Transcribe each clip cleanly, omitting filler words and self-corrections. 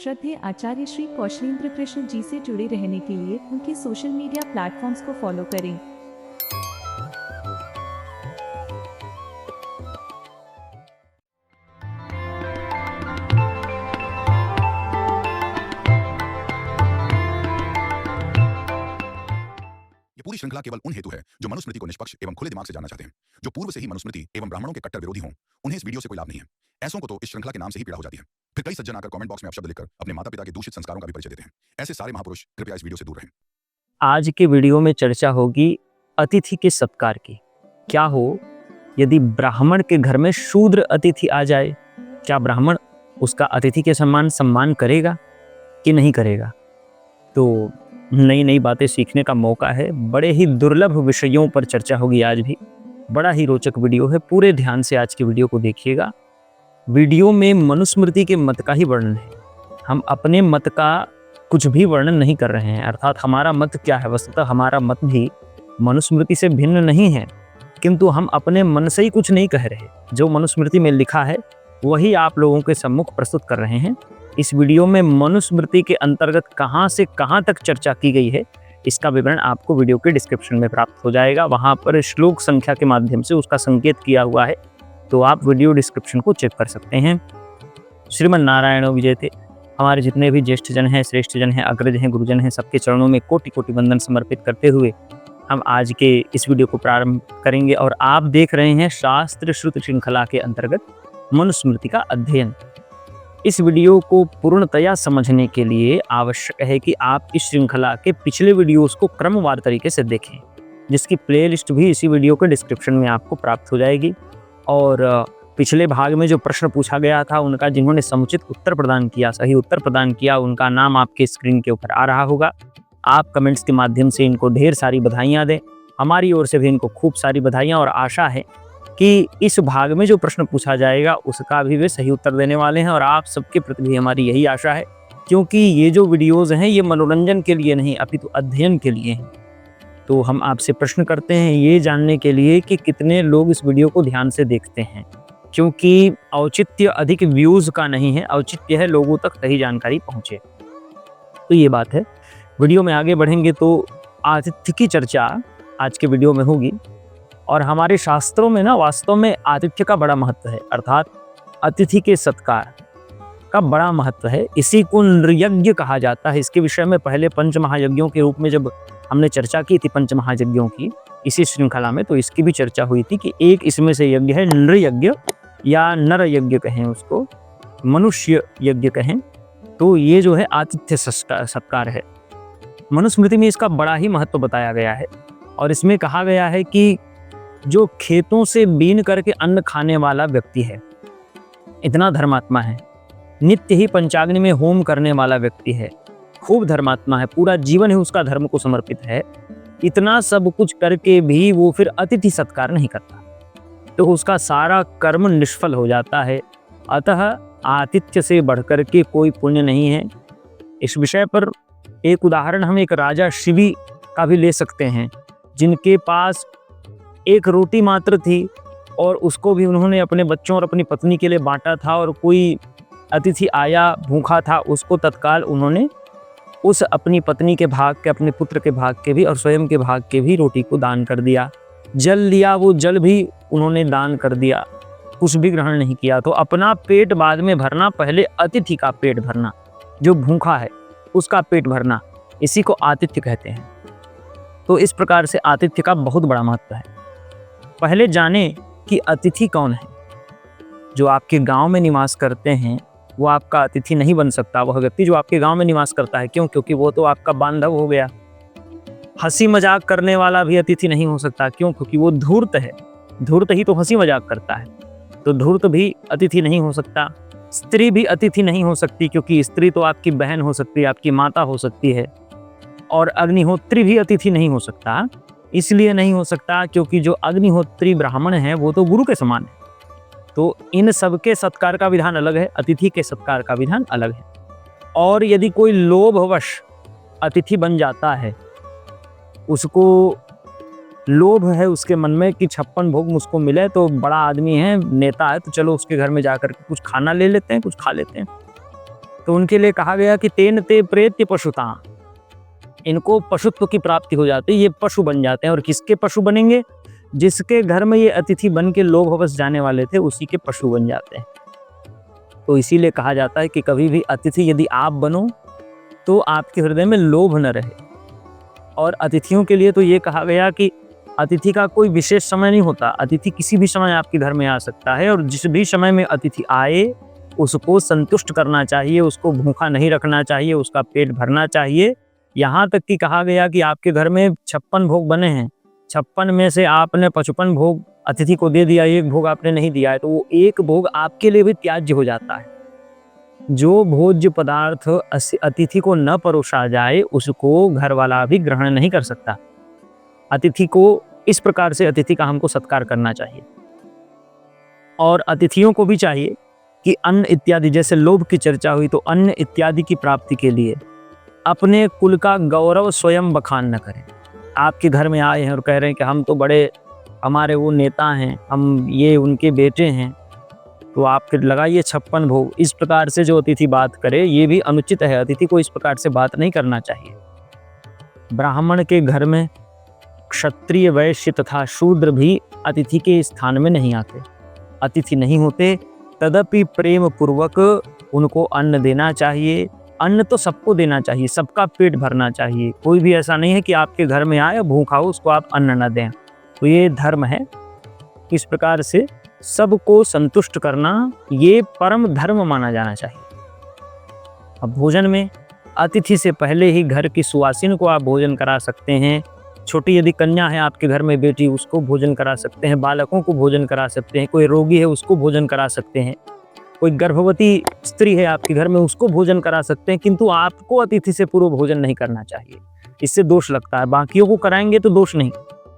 श्रद्धेय आचार्य श्री कौशलेंद्र कृष्ण जी से जुड़े रहने के लिए उनके सोशल मीडिया प्लेटफॉर्म्स को फॉलो करें। ये पूरी श्रृंखला केवल उन हेतु है जो मनुस्मृति को निष्पक्ष एवं खुले दिमाग से जानना चाहते हैं। जो पूर्व से ही मनुस्मृति एवं ब्राह्मणों के कट्टर विरोधी हों, उन्हें इस वीडियो से कोई लाभ नहीं है। ऐसों को तो इस श्रृंखला के नाम से ही पीड़ा हो जाती है। फिर कई सज्जन आकर कमेंट बॉक्स में अपशब्द लिखकर अपने माता पिता के दूषित संस्कारों का भी परिचय देते हैं। ऐसे सारे महापुरुष कृपया इस वीडियो से दूर रहें। आज के वीडियो में चर्चा होगी अतिथि के सत्कार की। क्या हो यदि ब्राह्मण के घर में शूद्र अतिथि आ जाए, क्या ब्राह्मण उसका अतिथि के समान सम्मान करेगा कि नहीं करेगा? तो नई नई बातें सीखने का मौका है। बड़े ही दुर्लभ विषयों पर चर्चा होगी आज भी। बड़ा ही रोचक वीडियो है, पूरे ध्यान से आज की वीडियो को देखिएगा। वीडियो में मनुस्मृति के मत का ही वर्णन है। हम अपने मत का कुछ भी वर्णन नहीं कर रहे हैं, अर्थात हमारा मत क्या है। वस्तुतः हमारा मत भी मनुस्मृति से भिन्न नहीं है, किंतु हम अपने मन से ही कुछ नहीं कह रहे। जो मनुस्मृति में लिखा है वही आप लोगों के सम्मुख प्रस्तुत कर रहे हैं। इस वीडियो में मनुस्मृति के अंतर्गत कहां से कहां तक चर्चा की गई है, इसका विवरण आपको वीडियो के डिस्क्रिप्शन में प्राप्त हो जाएगा। वहां पर श्लोक संख्या के माध्यम से उसका संकेत किया हुआ है, तो आप वीडियो डिस्क्रिप्शन को चेक कर सकते हैं। श्रीमन नारायण विजयते। हमारे जितने भी ज्येष्ठ जन हैं, श्रेष्ठ जन हैं, अग्रज हैं, गुरुजन हैं, सबके चरणों में कोटि कोटि वंदन समर्पित करते हुए हम आज के इस वीडियो को प्रारंभ करेंगे। और आप देख रहे हैं शास्त्र श्रुत श्रृंखला के अंतर्गत मनुस्मृति का अध्ययन। इस वीडियो को पूर्णतया समझने के लिए आवश्यक है कि आप इस श्रृंखला के पिछले वीडियोस को क्रमवार तरीके से देखें, जिसकी प्लेलिस्ट भी इसी वीडियो के डिस्क्रिप्शन में आपको प्राप्त हो जाएगी। और पिछले भाग में जो प्रश्न पूछा गया था, उनका जिन्होंने समुचित उत्तर प्रदान किया, सही उत्तर प्रदान किया, उनका नाम आपके स्क्रीन के ऊपर आ रहा होगा। आप कमेंट्स के माध्यम से इनको ढेर सारी बधाइयाँ दें। हमारी ओर से भी इनको खूब सारी बधाइयाँ, और आशा है कि इस भाग में जो प्रश्न पूछा जाएगा उसका भी वे सही उत्तर देने वाले हैं। और आप सबके प्रति भी हमारी यही आशा है, क्योंकि ये जो वीडियोज़ हैं ये मनोरंजन के लिए नहीं अपितु अध्ययन के लिए हैं। तो हम आपसे प्रश्न करते हैं ये जानने के लिए कि कितने लोग इस वीडियो को ध्यान से देखते हैं, क्योंकि औचित्य अधिक व्यूज़ का नहीं है, औचित्य है लोगों तक सही जानकारी पहुँचे। तो ये बात है। वीडियो में आगे बढ़ेंगे तो आतिथ्य की चर्चा आज के वीडियो में होगी। और हमारे शास्त्रों में ना वास्तव में आतिथ्य का बड़ा महत्व है, अर्थात अतिथि के सत्कार का बड़ा महत्व है। इसी को नृयज्ञ कहा जाता है। इसके विषय में पहले पंच महायज्ञों के रूप में जब हमने चर्चा की थी पंच महायज्ञों की इसी श्रृंखला में, तो इसकी भी चर्चा हुई थी कि एक इसमें से यज्ञ है नृयज्ञ या नर यज्ञ कहें उसको, मनुष्य यज्ञ कहें। तो ये जो है आतिथ्य सत्कार है। मनुस्मृति में इसका बड़ा ही महत्व बताया गया है। और इसमें कहा गया है कि जो खेतों से बीन करके अन्न खाने वाला व्यक्ति है, इतना धर्मात्मा है। नित्य ही पंचाग्नि में होम करने वाला व्यक्ति है, खूब धर्मात्मा है, पूरा जीवन ही उसका धर्म को समर्पित है। इतना सब कुछ करके भी वो फिर अतिथि सत्कार नहीं करता, तो उसका सारा कर्म निष्फल हो जाता है। अतः आतिथ्य से बढ़कर के कोई पुण्य नहीं है। इस विषय पर एक उदाहरण हम एक राजा शिवी का भी ले सकते हैं, जिनके पास एक रोटी मात्र थी और उसको भी उन्होंने अपने बच्चों और अपनी पत्नी के लिए बांटा था। और कोई अतिथि आया भूखा था, उसको तत्काल उन्होंने उस अपनी पत्नी के भाग के, अपने पुत्र के भाग के भी और स्वयं के भाग के भी रोटी को दान कर दिया। जल लिया, वो जल भी उन्होंने दान कर दिया, कुछ भी ग्रहण नहीं किया। तो अपना पेट बाद में भरना, पहले अतिथि का पेट भरना, जो भूखा है उसका पेट भरना, इसी को आतिथ्य कहते हैं। तो इस प्रकार से आतिथ्य का बहुत बड़ा महत्व है। पहले जाने कि अतिथि कौन है। जो आपके गांव में निवास करते हैं वो आपका अतिथि नहीं बन सकता। वह व्यक्ति जो आपके गांव में निवास करता है, क्यों? क्योंकि वो तो आपका बांधव हो गया। हंसी मजाक करने वाला भी अतिथि नहीं हो सकता, क्यों? क्योंकि वो धूर्त है। धूर्त ही तो हंसी मजाक करता है, तो धूर्त भी अतिथि नहीं हो सकता। स्त्री भी अतिथि नहीं हो सकती, क्योंकि स्त्री तो आपकी बहन हो सकती है, आपकी माता हो सकती है। और अग्निहोत्री भी अतिथि नहीं हो सकता। इसलिए नहीं हो सकता क्योंकि जो अग्निहोत्री ब्राह्मण है वो तो गुरु के समान है। तो इन सब के सत्कार का विधान अलग है, अतिथि के सत्कार का विधान अलग है। और यदि कोई लोभवश अतिथि बन जाता है, उसको लोभ है उसके मन में कि 56 भोग मुझको मिले, तो बड़ा आदमी है, नेता है, तो चलो उसके घर में जाकर के कुछ खाना ले लेते हैं, कुछ खा लेते हैं। तो उनके लिए कहा गया कि तेन ते प्रेत्य पशुता, इनको पशुत्व की प्राप्ति हो जाती है, ये पशु बन जाते हैं। और किसके पशु बनेंगे? जिसके घर में ये अतिथि बन के लोग बस जाने वाले थे, उसी के पशु बन जाते हैं। तो इसीलिए कहा जाता है कि कभी भी अतिथि यदि आप बनो तो आपके हृदय में लोभ न रहे। और अतिथियों के लिए तो ये कहा गया कि अतिथि का कोई विशेष समय नहीं होता, अतिथि किसी भी समय आपके घर में आ सकता है। और जिस भी समय में अतिथि आए उसको संतुष्ट करना चाहिए, उसको भूखा नहीं रखना चाहिए, उसका पेट भरना चाहिए। यहाँ तक कि कहा गया कि आपके घर में 56 भोग बने हैं, 56 में से आपने 55 भोग अतिथि को दे दिया, एक भोग आपने नहीं दिया है, तो वो एक भोग आपके लिए भी त्याज्य हो जाता है। जो भोज्य पदार्थ अतिथि को न परोसा जाए उसको घर वाला भी ग्रहण नहीं कर सकता। अतिथि को इस प्रकार से अतिथि का हमको सत्कार करना चाहिए। और अतिथियों को भी चाहिए कि अन्न इत्यादि, जैसे लोभ की चर्चा हुई, तो अन्न इत्यादि की प्राप्ति के लिए अपने कुल का गौरव स्वयं बखान न करें। आपके घर में आए हैं और कह रहे हैं कि हम तो बड़े, हमारे वो नेता हैं, हम ये उनके बेटे हैं, तो आप फिर लगाइए 56 भोग। इस प्रकार से जो अतिथि बात करे ये भी अनुचित है। अतिथि को इस प्रकार से बात नहीं करना चाहिए। ब्राह्मण के घर में क्षत्रिय, वैश्य तथा शूद्र भी अतिथि के स्थान में नहीं आते, अतिथि नहीं होते। तदपि प्रेम पूर्वक उनको अन्न देना चाहिए। अन्न तो सबको देना चाहिए, सबका पेट भरना चाहिए। कोई भी ऐसा नहीं है कि आपके घर में आए भूखा हो उसको आप अन्न न दें, तो ये धर्म है। इस प्रकार से सबको संतुष्ट करना ये परम धर्म माना जाना चाहिए। अब भोजन में अतिथि से पहले ही घर की सुवासिन को आप भोजन करा सकते हैं। छोटी यदि कन्या है आपके घर में बेटी, उसको भोजन करा सकते हैं, बालकों को भोजन करा सकते हैं, कोई रोगी है उसको भोजन करा सकते हैं, कोई गर्भवती स्त्री है आपके घर में उसको भोजन करा सकते हैं। किंतु आपको अतिथि से पूर्व भोजन नहीं करना चाहिए, इससे दोष लगता है। बाकियों को कराएंगे तो दोष नहीं,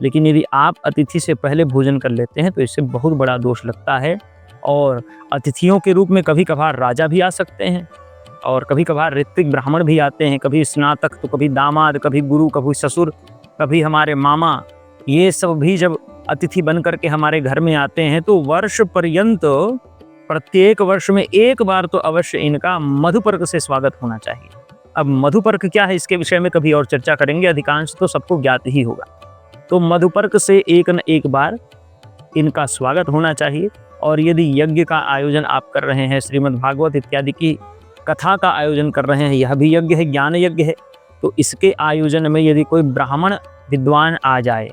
लेकिन यदि आप अतिथि से पहले भोजन कर लेते हैं तो इससे बहुत बड़ा दोष लगता है। और अतिथियों के रूप में कभी कभार राजा भी आ सकते हैं, और कभी कभार ऋत्विक ब्राह्मण भी आते हैं, कभी स्नातक, तो कभी दामाद, कभी गुरु, कभी ससुर, कभी हमारे मामा। ये सब भी जब अतिथि बन करके हमारे घर में आते हैं तो वर्ष पर्यंत, प्रत्येक वर्ष में एक बार तो अवश्य इनका मधुपर्क से स्वागत होना चाहिए। अब मधुपर्क क्या है इसके विषय में कभी और चर्चा करेंगे, अधिकांश तो सबको ज्ञात ही होगा। तो मधुपर्क से एक न एक बार इनका स्वागत होना चाहिए। और यदि यज्ञ का आयोजन आप कर रहे हैं, श्रीमद् भागवत इत्यादि की कथा का आयोजन कर रहे हैं, यह भी यज्ञ है, ज्ञान यज्ञ है, तो इसके आयोजन में यदि कोई ब्राह्मण विद्वान आ जाए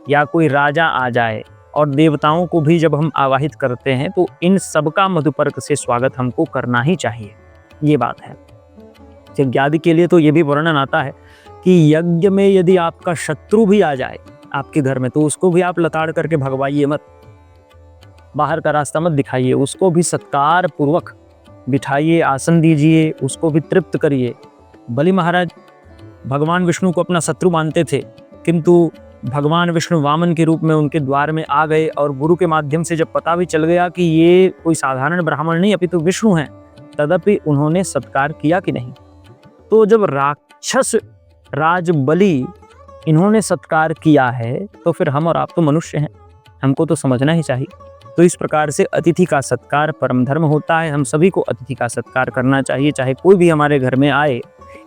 या कोई राजा आ जाए और देवताओं को भी जब हम आवाहित करते हैं तो इन सबका मधुपर्क से स्वागत हमको करना ही चाहिए। ये बात है। यज्ञादि के लिए तो ये भी वर्णन आता है कि यज्ञ में यदि आपका शत्रु भी आ जाए आपके घर में तो उसको भी आप लताड़ करके भगवाइए मत, बाहर का रास्ता मत दिखाइए, उसको भी सत्कार पूर्वक बिठाइए, आसन दीजिए, उसको भी तृप्त करिए। बलि महाराज भगवान विष्णु को अपना शत्रु मानते थे, किंतु भगवान विष्णु वामन के रूप में उनके द्वार में आ गए और गुरु के माध्यम से जब पता भी चल गया कि ये कोई साधारण ब्राह्मण नहीं अपितु विष्णु हैं, तदपि उन्होंने सत्कार किया कि नहीं। तो जब राक्षस राज बलि इन्होंने सत्कार किया है तो फिर हम और आप तो मनुष्य हैं, हमको तो समझना ही चाहिए। तो इस प्रकार से अतिथि का सत्कार परम धर्म होता है। हम सभी को अतिथि का सत्कार करना चाहिए, चाहे कोई भी हमारे घर में आए।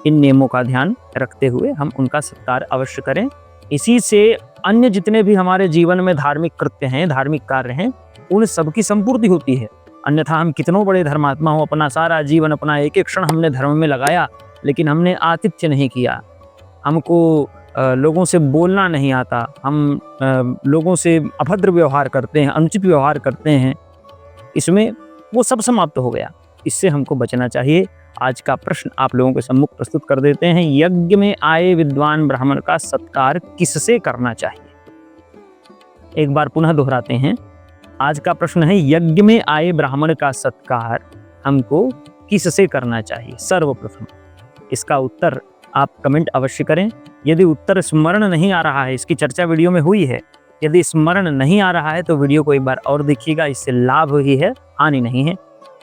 इन नियमों का ध्यान रखते हुए हम उनका सत्कार अवश्य करें। इसी से अन्य जितने भी हमारे जीवन में धार्मिक कृत्य हैं, धार्मिक कार्य हैं, उन सबकी संपूर्ति होती है। अन्यथा हम कितनों बड़े धर्मात्मा हो, अपना सारा जीवन, अपना एक एक क्षण हमने धर्म में लगाया, लेकिन हमने आतिथ्य नहीं किया, हमको लोगों से बोलना नहीं आता, हम लोगों से अभद्र व्यवहार करते हैं, अनुचित व्यवहार करते हैं, इसमें वो सब समाप्त हो गया। इससे हमको बचना चाहिए। आज का प्रश्न आप लोगों के सम्मुख प्रस्तुत कर देते हैं। यज्ञ में आए विद्वान ब्राह्मण का सत्कार किससे करना चाहिए? एक बार पुनः दोहराते हैं। आज का प्रश्न है, यज्ञ में आए ब्राह्मण का सत्कार हमको किससे करना चाहिए? सर्वप्रथम इसका उत्तर आप कमेंट अवश्य करें। यदि उत्तर स्मरण नहीं आ रहा है, इसकी चर्चा वीडियो में हुई है, यदि स्मरण नहीं आ रहा है तो वीडियो को एक बार और देखिएगा, इससे लाभ ही है, हानि नहीं है।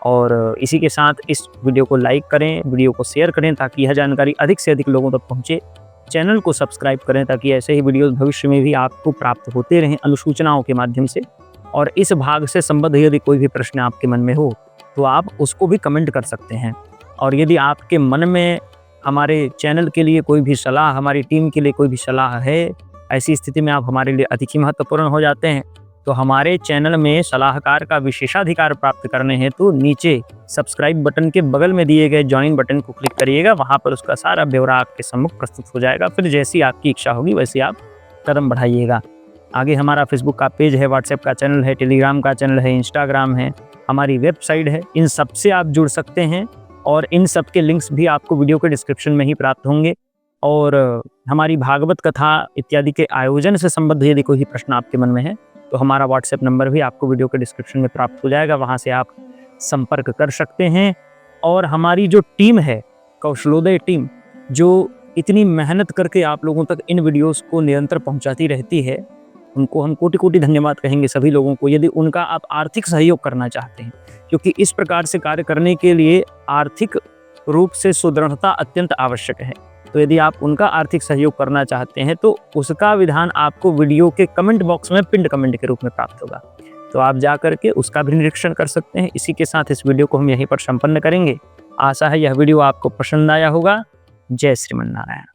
और इसी के साथ इस वीडियो को लाइक करें, वीडियो को शेयर करें ताकि यह जानकारी अधिक से अधिक लोगों तक पहुंचे। चैनल को सब्सक्राइब करें ताकि ऐसे ही वीडियोस भविष्य में भी आपको प्राप्त होते रहें अनुसूचनाओं के माध्यम से। और इस भाग से संबद्ध यदि कोई भी प्रश्न आपके मन में हो तो आप उसको भी कमेंट कर सकते हैं। और यदि आपके मन में हमारे चैनल के लिए कोई भी सलाह, हमारी टीम के लिए कोई भी सलाह है, ऐसी स्थिति में आप हमारे लिए अतिथि महत्वपूर्ण हो जाते हैं, तो हमारे चैनल में सलाहकार का विशेषाधिकार प्राप्त करने हेतु नीचे सब्सक्राइब बटन के बगल में दिए गए ज्वाइन बटन को क्लिक करिएगा। वहाँ पर उसका सारा ब्यौरा आपके सम्मुख प्रस्तुत हो जाएगा। फिर जैसी आपकी इच्छा होगी वैसे आप कदम बढ़ाइएगा। आगे हमारा फेसबुक का पेज है, व्हाट्सएप का चैनल है, टेलीग्राम का चैनल है, इंस्टाग्राम है, हमारी वेबसाइट है। इन सब से आप जुड़ सकते हैं और इन सब के लिंक्स भी आपको वीडियो के डिस्क्रिप्शन में ही प्राप्त होंगे। और हमारी भागवत कथा इत्यादि के आयोजन से संबंधित यदि कोई प्रश्न आपके मन में है तो हमारा व्हाट्सएप नंबर भी आपको वीडियो के डिस्क्रिप्शन में प्राप्त हो जाएगा। वहाँ से आप संपर्क कर सकते हैं। और हमारी जो टीम है, कौशलोदय टीम, जो इतनी मेहनत करके आप लोगों तक इन वीडियोस को निरंतर पहुंचाती रहती है, उनको हम कोटि कोटि धन्यवाद कहेंगे सभी लोगों को। यदि उनका आप आर्थिक सहयोग करना चाहते हैं, क्योंकि इस प्रकार से कार्य करने के लिए आर्थिक रूप से सुदृढ़ता अत्यंत आवश्यक है, तो यदि आप उनका आर्थिक सहयोग करना चाहते हैं तो उसका विधान आपको वीडियो के कमेंट बॉक्स में पिंड कमेंट के रूप में प्राप्त होगा। तो आप जा करके उसका भी निरीक्षण कर सकते हैं। इसी के साथ इस वीडियो को हम यहीं पर संपन्न करेंगे। आशा है यह वीडियो आपको पसंद आया होगा। जय श्रीमन नारायण।